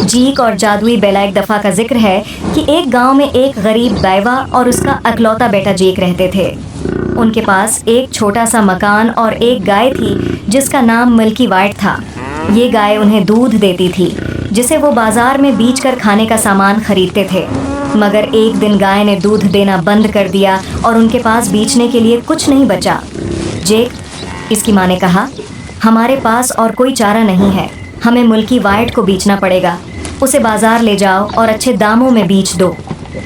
जीक और जादुई बेला एक दफ़ा का जिक्र है कि एक गांव में एक गरीब बैवा और उसका अकलौता बेटा जीक रहते थे। उनके पास एक छोटा सा मकान और एक गाय थी जिसका नाम मिल्की वाइट था। ये गाय उन्हें दूध देती थी जिसे वो बाजार में बेचकर खाने का सामान खरीदते थे। मगर एक दिन गाय ने दूध देना बंद कर दिया और उनके पास बेचने के लिए कुछ नहीं बचा। जेक, इसकी माँ ने कहा, हमारे पास और कोई चारा नहीं है, हमें मिल्की वाइट को बेचना पड़ेगा। उसे बाजार ले जाओ और अच्छे दामों में बेच दो।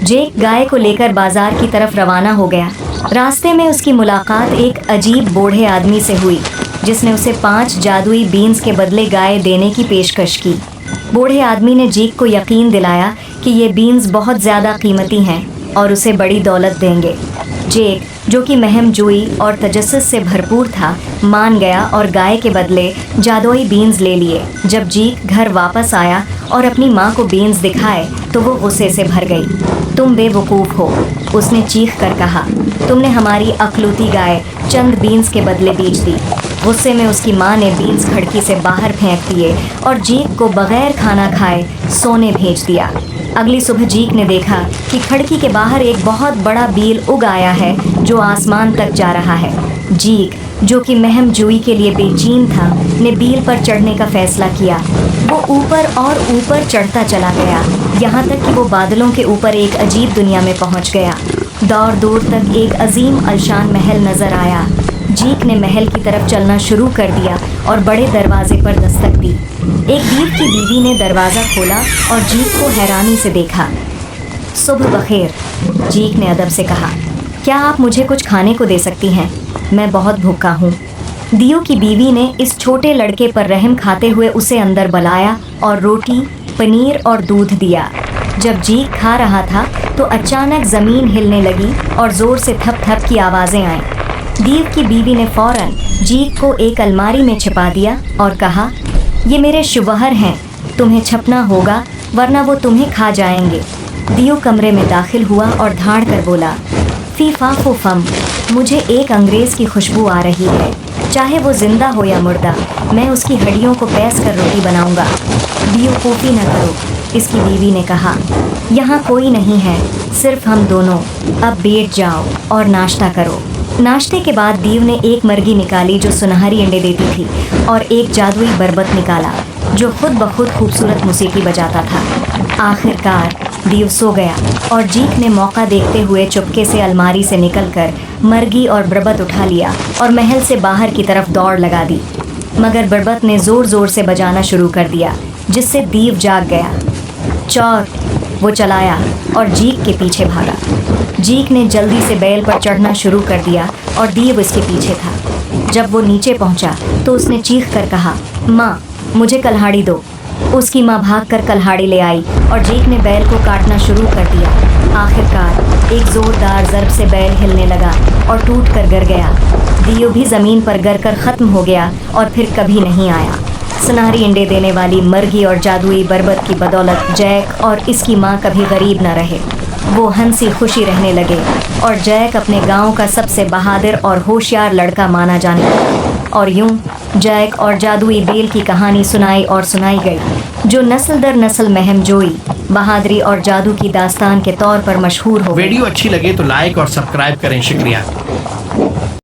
जेक गाय को लेकर बाजार की तरफ रवाना हो गया। रास्ते में उसकी मुलाकात एक अजीब बूढ़े आदमी से हुई जिसने उसे 5 जादुई बीन्स के बदले गाय देने की पेशकश की। बूढ़े आदमी ने जेक को यकीन दिलाया कि ये बीन्स बहुत ज़्यादा कीमती हैं और उसे बड़ी दौलत देंगे। जेक, जो कि महमजोई और तजस्सुस से भरपूर था, मान गया और गाय के बदले जादुई बीन्स ले लिए। जब जेक घर वापस आया और अपनी माँ को बीन्स दिखाए तो वो गुस्से से भर गई। तुम बेवकूफ़ हो, उसने चीख कर कहा। तुमने हमारी अकलौती गाय चंद बीन्स के बदले बेच दी। गुस्से में उसकी माँ ने बीन्स खिड़की से बाहर फेंक दिए और जीक को बगैर खाना खाए सोने भेज दिया। अगली सुबह जीक ने देखा कि खिड़की के बाहर एक बहुत बड़ा बील उग आया है जो आसमान तक जा रहा है। जीक, जो कि महमजोई के लिए बेचैन था, ने बील पर चढ़ने का फैसला किया। वो ऊपर और ऊपर चढ़ता चला गया, यहाँ तक कि वो बादलों के ऊपर एक अजीब दुनिया में पहुँच गया। दूर दूर तक एक अजीम आलीशान महल नजर आया। जीक ने महल की तरफ चलना शुरू कर दिया और बड़े दरवाजे पर दस्तक दी। एक दीव की बीवी ने दरवाज़ा खोला और जीक को हैरानी से देखा। सुबह बखैर, जीक ने अदब से कहा, क्या आप मुझे कुछ खाने को दे सकती हैं? मैं बहुत भूखा हूँ। दियो की बीवी ने इस छोटे लड़के पर रहम खाते हुए उसे अंदर बुलाया और रोटी, पनीर और दूध दिया। जब जीक खा रहा था तो अचानक ज़मीन हिलने लगी और ज़ोर से थप थप की आवाज़ें आईं। दीव की बीवी ने फ़ौरन जीक को एक अलमारी में छिपा दिया और कहा, ये मेरे शुवहर हैं, तुम्हें छपना होगा वरना वो तुम्हें खा जाएंगे। दियो कमरे में दाखिल हुआ और धाड़ कर बोला, फी फाफो फम, मुझे एक अंग्रेज़ की खुशबू आ रही है। चाहे वो जिंदा हो या मुर्दा, मैं उसकी हड्डियों को पैस कर रोटी बनाऊंगा। बेवकूफ़ी न करो, इसकी बीवी ने कहा, यहाँ कोई नहीं है, सिर्फ हम दोनों। अब बैठ जाओ और नाश्ता करो। नाश्ते के बाद दीव ने एक मर्गी निकाली जो सुनहरी अंडे देती थी और एक जादुई बरबत निकाला जो खुद ब खुद खूबसूरत मौसीकी बजाता था। आखिरकार दीव सो गया और जीक ने मौका देखते हुए चुपके से अलमारी से निकलकर मर्गी और बरबत उठा लिया और महल से बाहर की तरफ दौड़ लगा दी। मगर बरबत ने ज़ोर ज़ोर से बजाना शुरू कर दिया जिससे दीव जाग गया। चौर, वो चलाया और जीक के पीछे भागा। जीक ने जल्दी से बैल पर चढ़ना शुरू कर दिया और दीव इसके पीछे था। जब वो नीचे पहुंचा तो उसने चीख कर कहा, माँ, मुझे कल्हाड़ी दो। उसकी माँ भागकर कल्हाड़ी ले आई और जीक ने बैल को काटना शुरू कर दिया। आखिरकार एक ज़ोरदार ज़रब से बैल हिलने लगा और टूट कर गिर गया। दीव भी ज़मीन पर गिर कर ख़त्म हो गया और फिर कभी नहीं आया। सुनहरी अंडे देने वाली मर्गी और जादुई बरबत की बदौलत जैक और इसकी माँ कभी गरीब न रहे। वो हंसी खुशी रहने लगे और जैक अपने गांव का सबसे बहादुर और होशियार लड़का माना जाने लगा। और यूं जैक और जादुई बेल की कहानी सुनाई और सुनाई गई जो नस्ल दर नस्ल महमजोई, बहादुरी और जादू की दास्तान के तौर पर मशहूर हो गई। वीडियो अच्छी लगे तो लाइक और सब्सक्राइब करें। शुक्रिया।